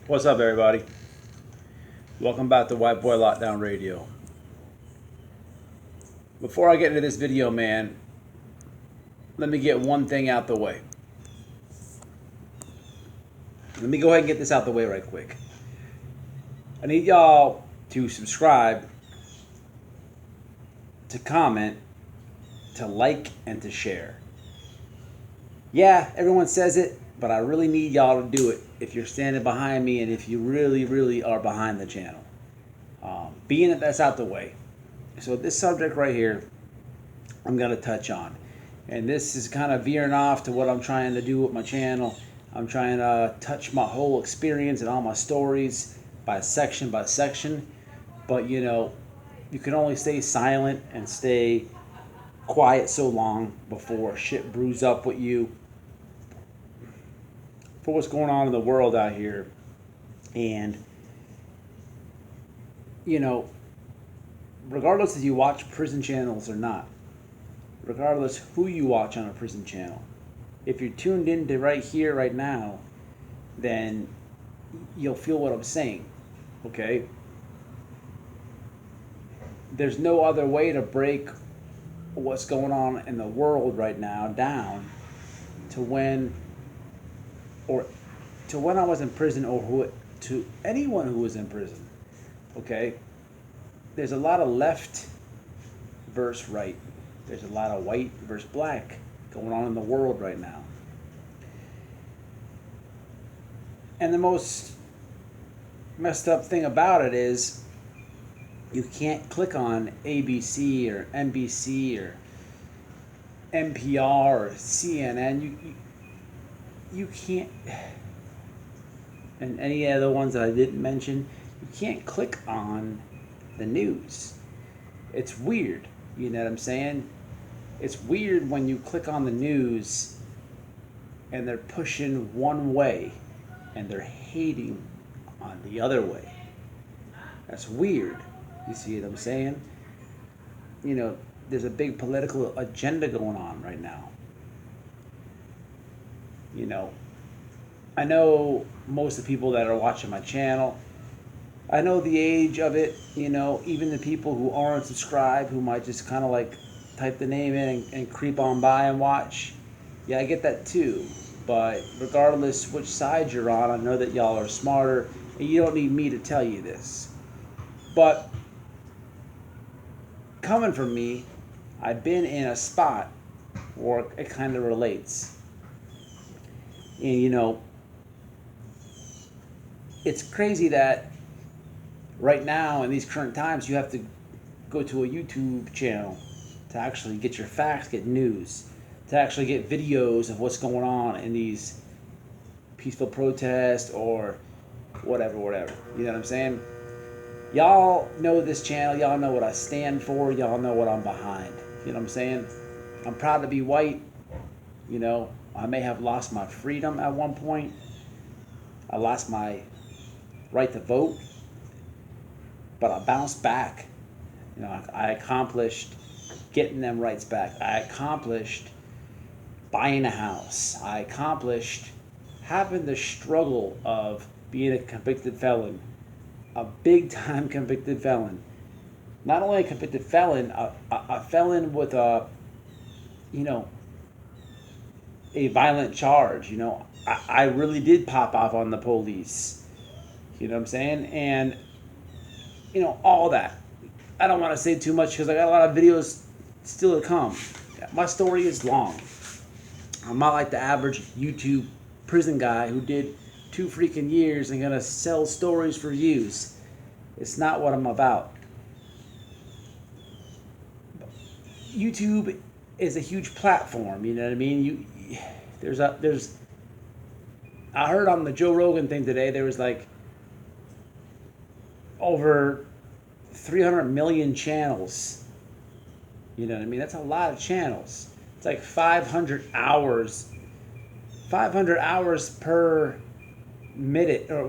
What's up, everybody? Welcome back to White Boy Lockdown Radio. Before I get into this video, man, let me get one thing out the way. Let me go ahead and get this out the way right quick. I need y'all to subscribe, to comment, to like, and to share. Yeah, everyone says it, but I really need y'all to do it if you're standing behind me and if you really, really are behind the channel. Being that that's out the way, so this subject right here, I'm going to touch on. And this is kind of veering off to what I'm trying to do with my channel. I'm trying to touch my whole experience and all my stories by section by section. But you know, you can only stay silent and stay quiet so long before shit brews up with you for what's going on in the world out here. And you know, regardless if you watch prison channels or not, regardless who you watch on a prison channel, if you're tuned into right here, right now, then you'll feel what I'm saying, okay? There's no other way to break what's going on in the world right now down to when, or to when I was in prison, or to anyone who was in prison, okay? There's a lot of left versus right. There's a lot of white versus black going on in the world right now. And the most messed up thing about it is you can't click on ABC or NBC or NPR or CNN. You can't, and any other ones that I didn't mention, you can't click on the news. It's weird. You know what I'm saying? It's weird when you click on the news and they're pushing one way and they're hating on the other way. That's weird. You see what I'm saying? You know, there's a big political agenda going on right now. You know, I know most of the people that are watching my channel, I know the age of it, you know, even the people who aren't subscribed, who might just kind of like type the name in and creep on by and watch. Yeah, I get that too. But regardless which side you're on, I know that y'all are smarter, and you don't need me to tell you this. But coming from me, I've been in a spot where it kind of relates. And you know, it's crazy that right now in these current times you have to go to a YouTube channel to actually get your facts, get news, to actually get videos of what's going on in these peaceful protests or whatever. You know what I'm saying? Y'all know this channel, y'all know what I stand for, y'all know what I'm behind. You know what I'm saying? I'm proud to be white. You know, I may have lost my freedom at one point. I lost my right to vote, but I bounced back. You know, I accomplished getting them rights back. I accomplished buying a house. I accomplished having the struggle of being a convicted felon, a big time convicted felon. Not only a convicted felon, a felon with a, you know, a violent charge. You know, I really did pop off on the police. You know what I'm saying? And, you know, all that. I don't want to say too much because I got a lot of videos still to come. My story is long. I'm not like the average YouTube prison guy who did 2 freaking years and gonna sell stories for views. It's not what I'm about. YouTube is a huge platform, you know what I mean? I heard on the Joe Rogan thing today, there was like over 300 million channels. You know what I mean? That's a lot of channels. It's like 500 hours per minute or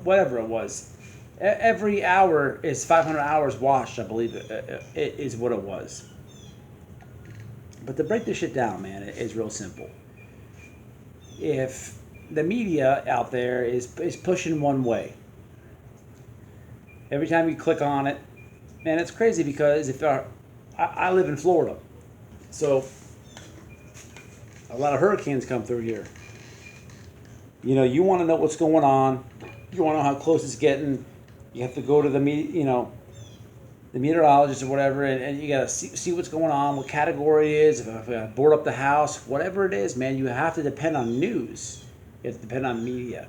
whatever it was. Every hour is 500 hours watched, I believe it is what it was. But to break this shit down, man, it's real simple. If the media out there is pushing one way. Every time you click on it, and it's crazy because I live in Florida, so a lot of hurricanes come through here. You want to know what's going on. You want to know how close it's getting. You have to go to the the meteorologist or whatever, and you got to see what's going on, what category it is, if I board up the house, whatever it is, man, you have to depend on news. You have to depend on media.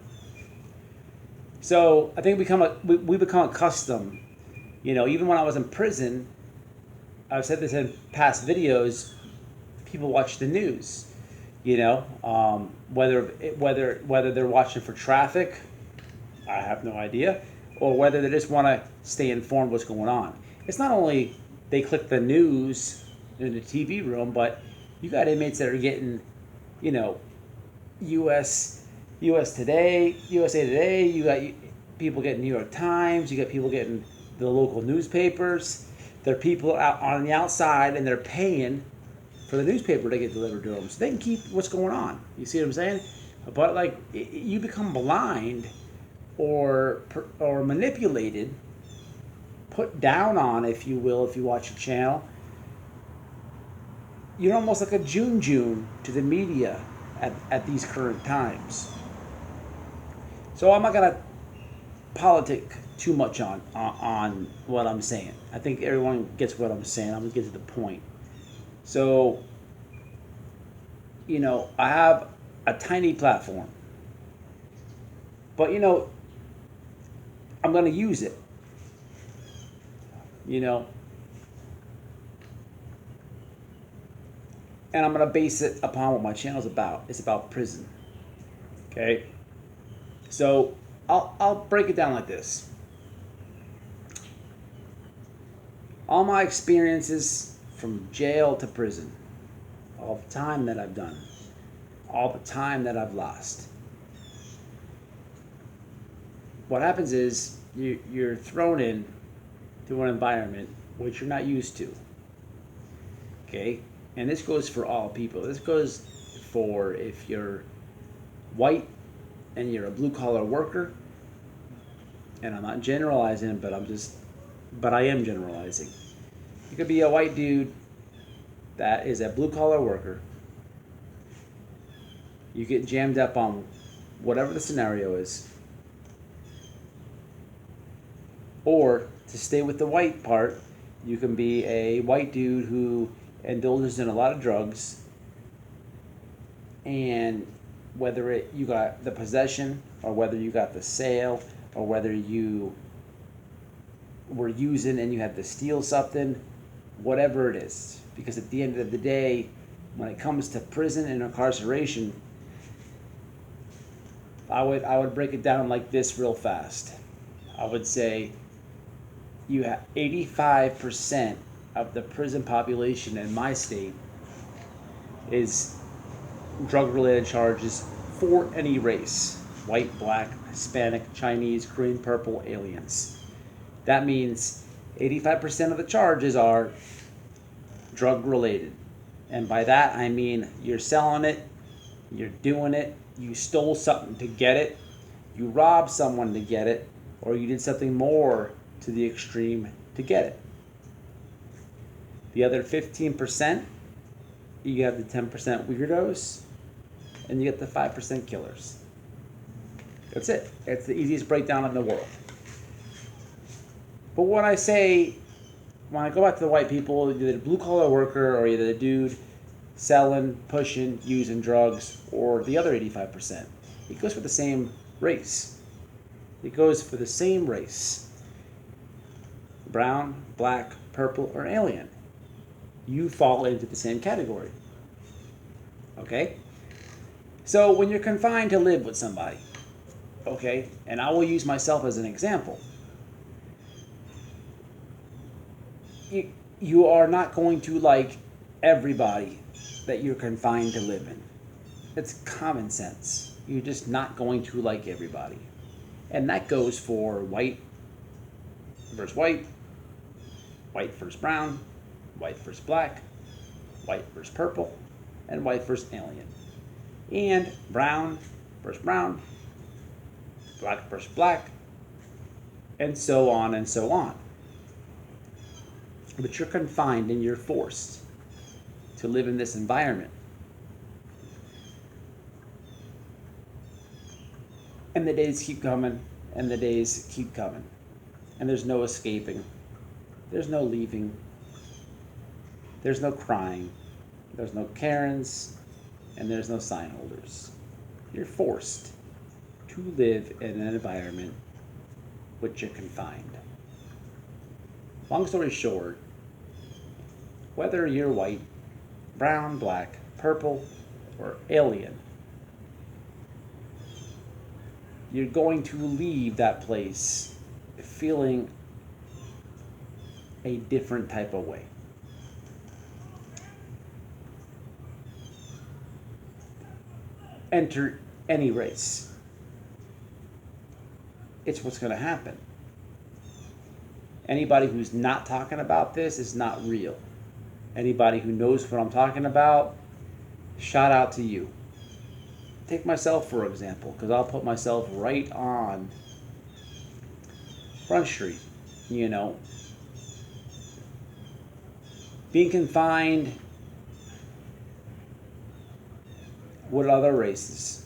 So I think we become accustomed. Even when I was in prison, I've said this in past videos, people watch the news. Whether they're watching for traffic, I have no idea, or whether they just want to stay informed what's going on. It's not only they click the news in the TV room, but you got inmates that are getting, USA Today. You got people getting New York Times. You got people getting the local newspapers. There are people out on the outside, and they're paying for the newspaper to get delivered to them, so they can keep what's going on. You see what I'm saying? But you become blind or manipulated, put down on, if you will, if you watch a channel. You're almost like a June to the media at these current times. So I'm not gonna politic too much on what I'm saying. I think everyone gets what I'm saying. I'm gonna get to the point. So, I have a tiny platform, but I'm going to use it. And I'm going to base it upon what my channel's about. It's about prison. Okay? So, I'll break it down like this. All my experiences from jail to prison, all the time that I've done, all the time that I've lost. What happens is you're thrown in to an environment which you're not used to. Okay? And this goes for all people. This goes for if you're white and you're a blue collar worker. And I'm not generalizing, but I am generalizing. You could be a white dude that is a blue collar worker. You get jammed up on whatever the scenario is. Or, to stay with the white part, you can be a white dude who indulges in a lot of drugs, and whether you got the possession, or whether you got the sale, or whether you were using and you had to steal something, whatever it is. Because at the end of the day, when it comes to prison and incarceration, I would break it down like this real fast. I would say you have 85% of the prison population in my state is drug-related charges for any race: white, black, Hispanic, Chinese, green, purple, aliens. That means 85% of the charges are drug-related. And by that, I mean you're selling it, you're doing it, you stole something to get it, you robbed someone to get it, or you did something more to the extreme to get it. The other 15%, you have the 10% weirdos, and you get the 5% killers. That's it. It's the easiest breakdown in the world. But when I go back to the white people, you're the blue-collar worker, or you're the dude selling, pushing, using drugs, or the other 85%. It goes for the same race. It goes for the same race. Brown, black, purple, or alien. You fall into the same category. Okay? So when you're confined to live with somebody, okay, and I will use myself as an example, you are not going to like everybody that you're confined to live in. It's common sense. You're just not going to like everybody. And that goes for white versus white, white versus brown, white versus black, white versus purple, and white versus alien. And brown, versus brown, black versus black, and so on and so on. But you're confined and you're forced to live in this environment. And the days keep coming, and the days keep coming. And there's no escaping. There's no leaving. There's no crying. There's no Karens, and there's no sign holders. You're forced to live in an environment which you're confined. Long story short, whether you're white, brown, black, purple, or alien, you're going to leave that place feeling a different type of way. Enter any race. It's what's going to happen. Anybody who's not talking about this is not real. Anybody who knows what I'm talking about, shout out to you. Take myself for example, because I'll put myself right on Front Street, you know. Being confined with other races.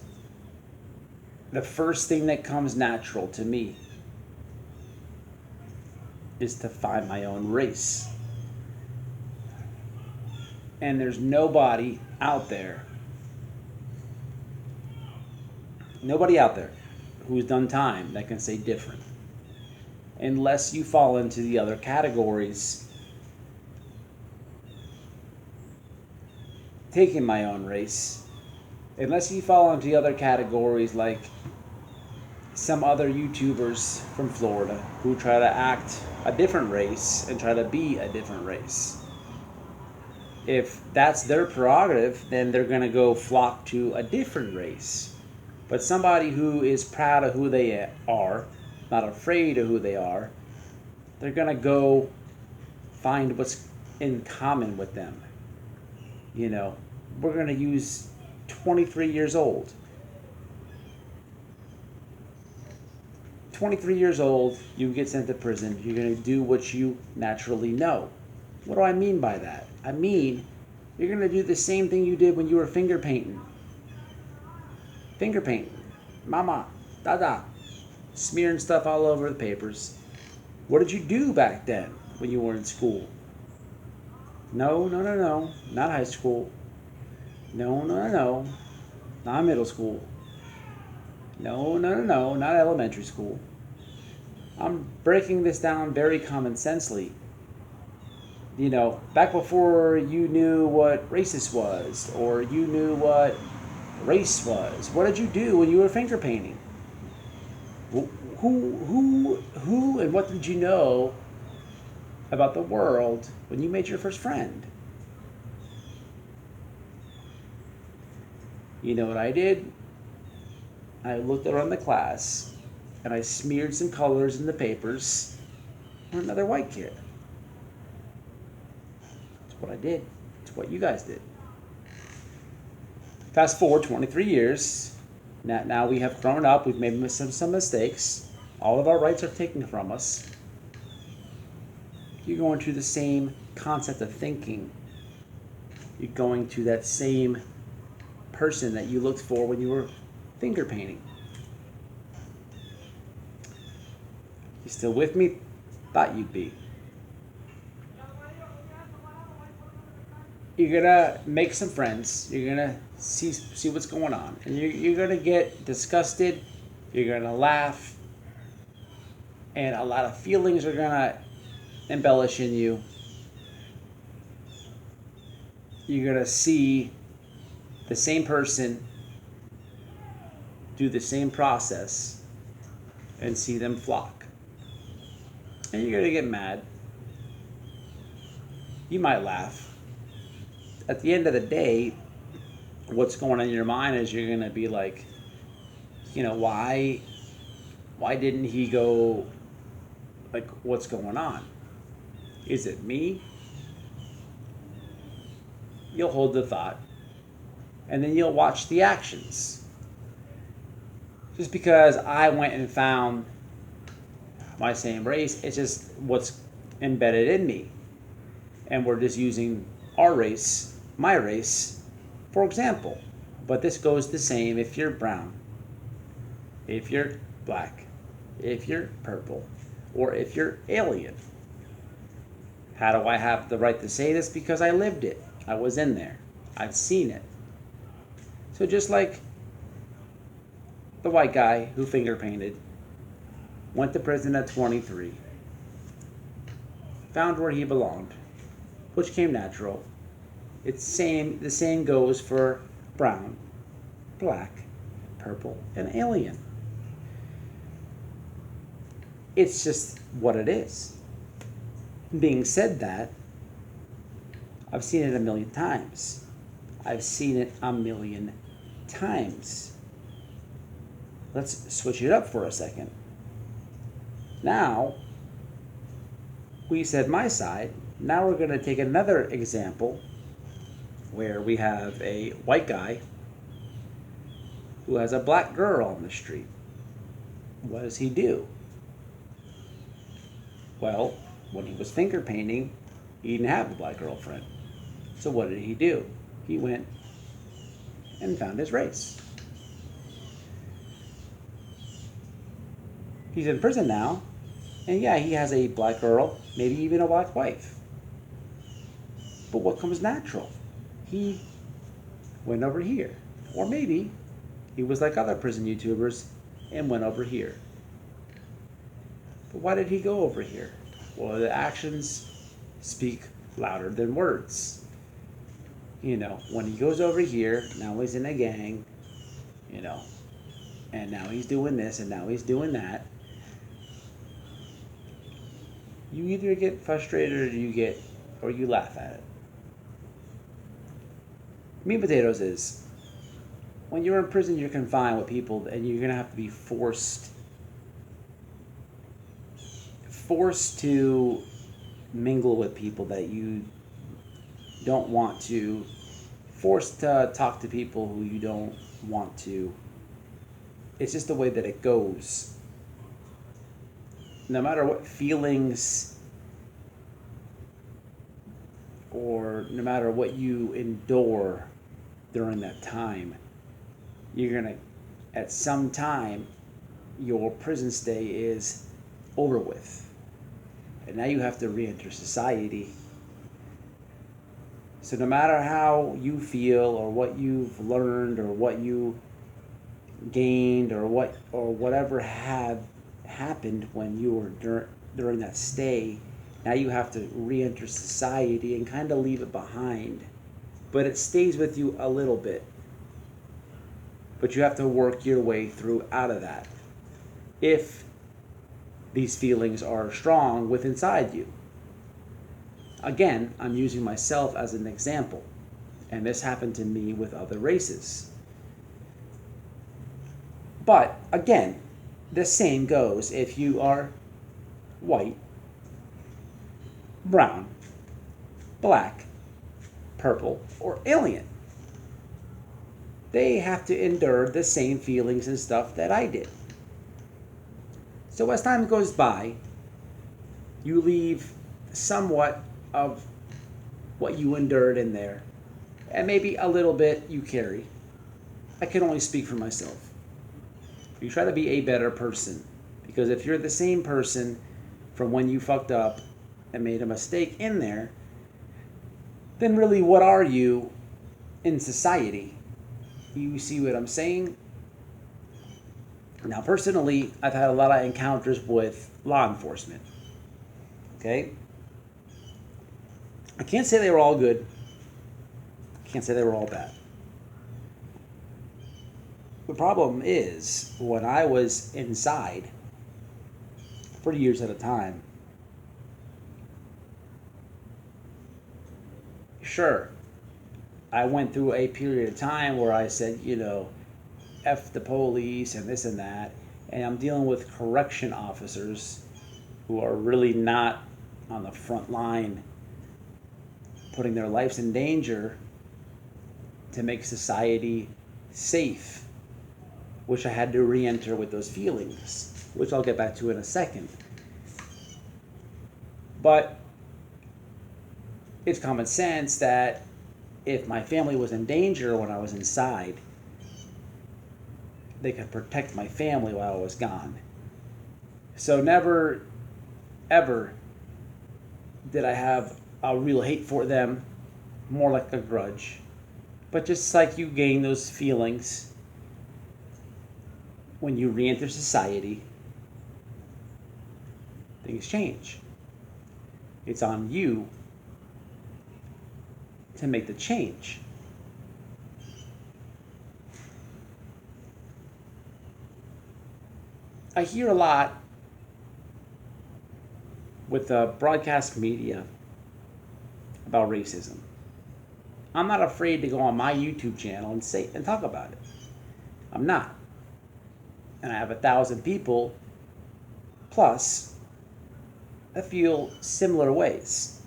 The first thing that comes natural to me is to find my own race. And there's nobody out there who's done time that can say different. Unless you fall into the other categories. Taking my own race. Unless you fall into the other categories like some other YouTubers from Florida who try to act a different race and try to be a different race. If that's their prerogative, then they're going to go flock to a different race. But somebody who is proud of who they are, not afraid of who they are, they're going to go find what's in common with them. You know, we're going to use 23 years old. 23 years old, you get sent to prison. You're going to do what you naturally know. What do I mean by that? I mean, you're going to do the same thing you did when you were finger painting. Finger painting. Mama, dada. Smearing stuff all over the papers. What did you do back then when you were in school? No. Not high school. No. Not middle school. No. Not elementary school. I'm breaking this down very common sensely. You know, back before you knew what racist was, or you knew what race was, what did you do when you were finger painting? Who, and what did you know about the world when you made your first friend? You know what I did? I looked around the class and I smeared some colors in the papers for another white kid. That's what I did. It's what you guys did. Fast forward 23 years. Now we have grown up. We've made some mistakes. All of our rights are taken from us. You're going to the same concept of thinking. You're going to that same person that you looked for when you were finger painting. You still with me? Thought you'd be. You're gonna make some friends. You're gonna see what's going on, and you're gonna get disgusted. You're gonna laugh, and a lot of feelings are gonna embellish in you. You're gonna see the same person do the same process and see them flock. And you're going to get mad. You might laugh. At the end of the day, what's going on in your mind is you're going to be like, you know, why didn't he go, like, what's going on? Is it me? You'll hold the thought. And then you'll watch the actions. Just because I went and found my same race, it's just what's embedded in me. And we're just using our race, my race, for example. But this goes the same if you're brown, if you're black, if you're purple, or if you're alien. How do I have the right to say this? Because I lived it. I was in there. I've seen it. So just like the white guy who finger painted, went to prison at 23, found where he belonged, which came natural. The same goes for brown, black, purple, and alien. It's just what it is. Being said that, I've seen it a million times. I've seen it a million times. Let's switch it up for a second. Now, we said my side. Now we're going to take another example where we have a white guy who has a black girl on the street. What does he do? Well, when he was finger painting, he didn't have a black girlfriend. So what did he do? He went and found his race. He's in prison now, and yeah, he has a black girl, maybe even a black wife. But what comes natural? He went over here. Or maybe he was like other prison YouTubers and went over here. But why did he go over here? Well, the actions speak louder than words. You know, when he goes over here, now he's in a gang, you know, and now he's doing this and now he's doing that. You either get frustrated or you laugh at it. Meat and potatoes is, when you're in prison, you're confined with people, and you're gonna have to be forced to mingle with people that you don't want to, forced to talk to people who you don't want to. It's just the way that it goes. No matter what feelings or no matter what you endure during that time, you're gonna, at some time, your prison stay is over with. And now you have to re-enter society. So no matter how you feel or what you've learned or what you gained or whatever had happened when you were during that stay, now you have to re-enter society and kind of leave it behind. But it stays with you a little bit. But you have to work your way through out of that. If these feelings are strong within inside you. Again, I'm using myself as an example. And this happened to me with other races. But again, the same goes if you are white, brown, black, purple, or alien. They have to endure the same feelings and stuff that I did. So as time goes by, you leave somewhat of what you endured in there, and maybe a little bit you carry. I can only speak for myself. You try to be a better person, because if you're the same person from when you fucked up and made a mistake in there, then really what are you in society? You see what I'm saying? Now, personally, I've had a lot of encounters with law enforcement. Okay? I can't say they were all good. I can't say they were all bad. The problem is, when I was inside for years at a time, sure, I went through a period of time where I said, you know, F the police and this and that, and I'm dealing with correction officers who are really not on the front line putting their lives in danger to make society safe. which I had to re-enter with those feelings, which I'll get back to in a second. But it's common sense that if my family was in danger when I was inside, they could protect my family while I was gone. So never, ever did I have a real hate for them, more like a grudge. But just like you gain those feelings when you re-enter society, things change. It's on you to make the change. I hear a lot with the broadcast media about racism. I'm not afraid to go on my YouTube channel and talk about it. I'm not. And I have 1,000 people plus that feel similar ways.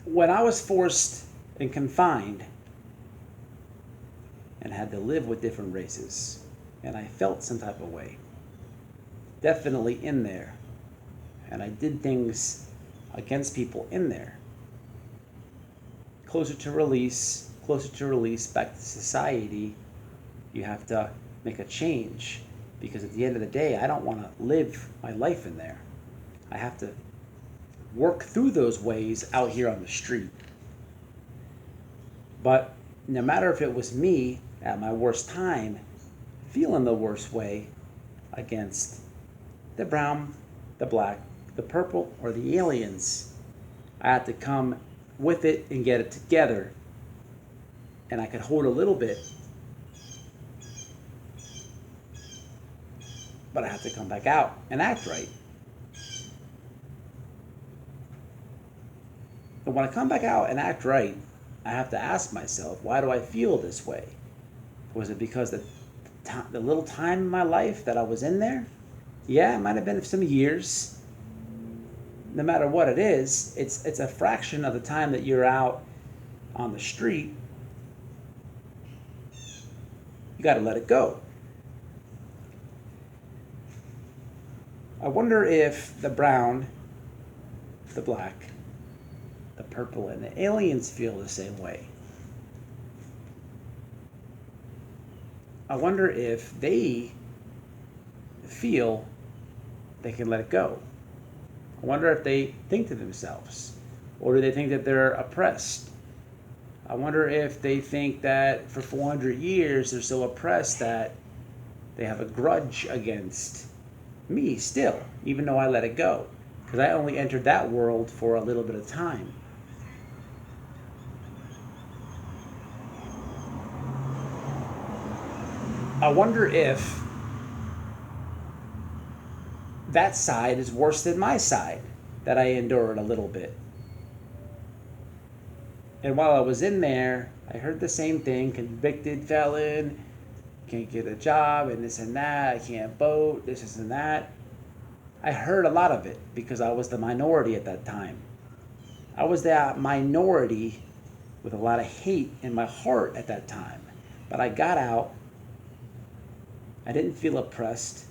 When I was forced and confined and had to live with different races, and I felt some type of way, definitely in there, and I did things against people in there, closer to release, back to society, you have to make a change, because at the end of the day, I don't want to live my life in there. I have to work through those ways out here on the street. But no matter if it was me at my worst time, feeling the worst way against the brown, the black, the purple, or the aliens, I had to come with it and get it together. And I could hold a little bit, but I have to come back out and act right. But when I come back out and act right, I have to ask myself, why do I feel this way? Was it because the little time in my life that I was in there? Yeah, it might have been some years. No matter what it is, it's a fraction of the time that you're out on the street. You got to let it go. I wonder if the brown, the black, the purple, and the aliens feel the same way. I wonder if they feel they can let it go. I wonder if they think to themselves, or do they think that they're oppressed? I wonder if they think that for 400 years they're so oppressed that they have a grudge against me still, even though I let it go, because I only entered that world for a little bit of time. I wonder if that side is worse than my side, that I endured a little bit. And while I was in there, I heard the same thing: convicted felon, can't get a job, and this and that, I can't vote, this and that. I heard a lot of it because I was the minority at that time. I was that minority with a lot of hate in my heart at that time. But I got out. I didn't feel oppressed.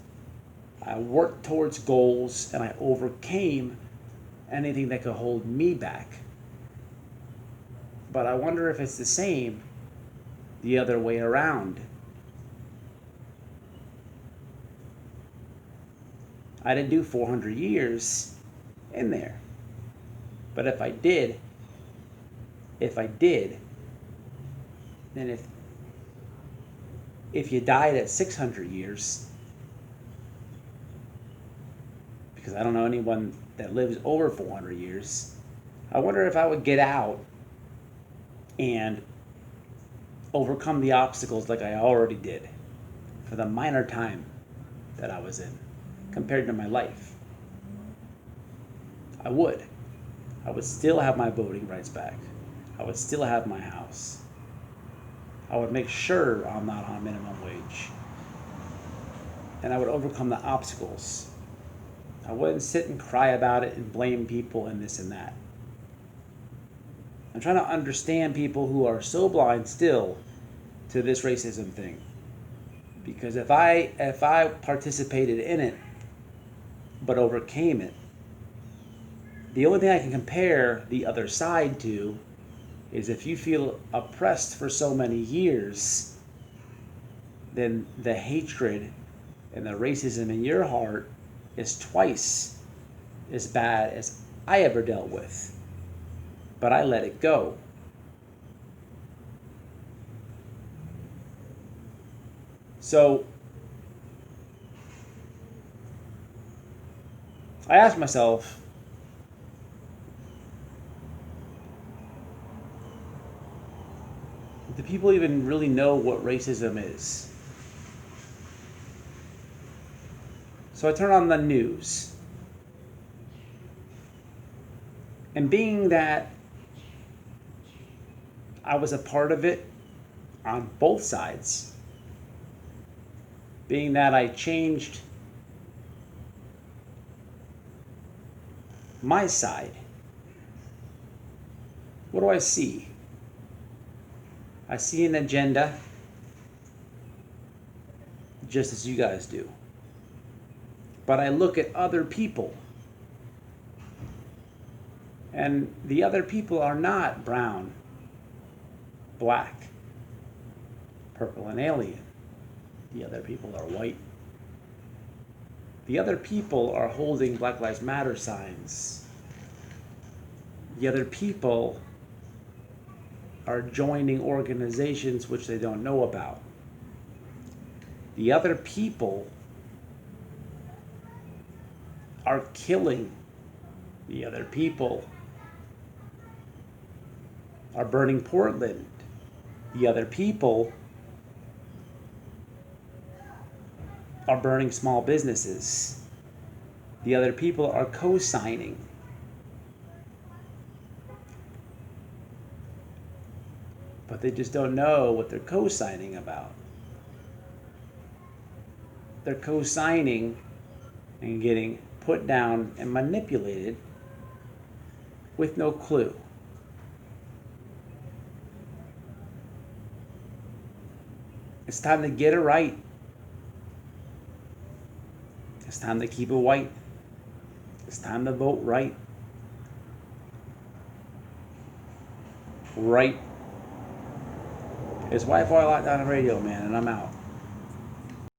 I worked towards goals, and I overcame anything that could hold me back. But I wonder if it's the same the other way around. I didn't do 400 years in there. But if I did, then if you died at 600 years, because I don't know anyone that lives over 400 years, I wonder if I would get out and overcome the obstacles like I already did for the minor time that I was in compared to my life. I would still have my voting rights back. I would still have my house. I would make sure I'm not on minimum wage. And I would overcome the obstacles. I wouldn't sit and cry about it and blame people and this and that. I'm trying to understand people who are so blind still to this racism thing. Because if I participated in it but overcame it, the only thing I can compare the other side to is if you feel oppressed for so many years, then the hatred and the racism in your heart is twice as bad as I ever dealt with. But I let it go. So I asked myself, do people even really know what racism is? So I turned on the news. And being that I was a part of it on both sides, being that I changed my side, what do I see? I see an agenda, just as you guys do. But I look at other people, and the other people are not brown, black, purple, and alien. The other people are white. The other people are holding Black Lives Matter signs. The other people are joining organizations which they don't know about. The other people are killing. The other people are burning Portland. The other people are burning small businesses. The other people are co-signing. But they just don't know what they're co-signing about. They're co-signing and getting put down and manipulated with no clue. It's time to get it right. It's time to keep it white. It's time to vote right. Right. It's Wi-Fi Lockdown Radio, man, and I'm out.